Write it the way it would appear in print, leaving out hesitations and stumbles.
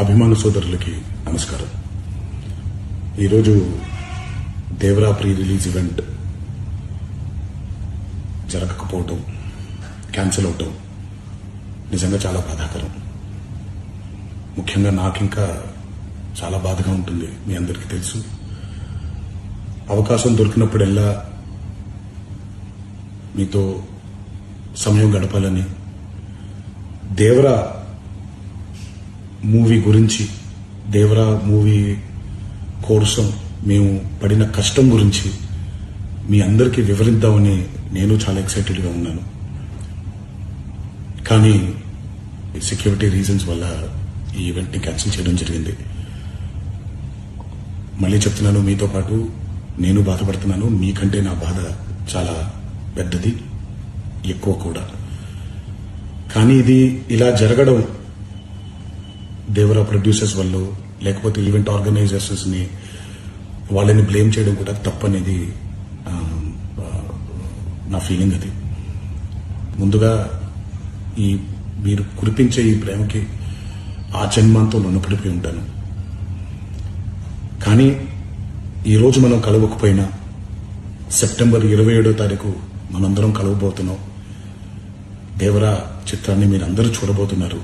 అభిమాన సోదరులకి నమస్కారం. ఈరోజు దేవరా ప్రీ రిలీజ్ ఈవెంట్ జరగకపోవటం, క్యాన్సిల్ అవటం నిజంగా చాలా బాధాకరం. ముఖ్యంగా నాకింకా చాలా బాధగా ఉంటుంది. మీ అందరికీ తెలుసు, అవకాశం దొరికినప్పుడల్లా మీతో సమయం గడపాలని, దేవరా మూవీ గురించి, దేవరా మూవీ కోసం మేము పడిన కష్టం గురించి మీ అందరికీ వివరిద్దామని నేను చాలా ఎక్సైటెడ్గా ఉన్నాను. కానీ సెక్యూరిటీ రీజన్స్ వల్ల ఈ ఈవెంట్ని క్యాన్సిల్ చేయడం జరిగింది. మళ్ళీ చెప్తున్నాను, మీతో పాటు నేను బాధపడుతున్నాను. మీకంటే నా బాధ చాలా పెద్దది, ఎక్కువ కూడా. కానీ ఇది ఇలా జరగడం దేవరా ప్రొడ్యూసర్స్ వల్ల, లేకపోతే ఈవెంట్ ఆర్గనైజర్స్ ని వాళ్ళని బ్లేమ్ చేయడం కూడా తప్పనేది నా ఫీలింగ్. అది ముందుగా ఈ మీరు కురిపించే ఈ ప్రేమకి ఆ జన్మాంతో రుణపడిపోయి ఉంటాను. కానీ ఈరోజు మనం కలవకపోయినా సెప్టెంబర్ 27వ తారీఖు మనందరం కలవబోతున్నాం. దేవరా చిత్రాన్ని మీరందరూ చూడబోతున్నారు.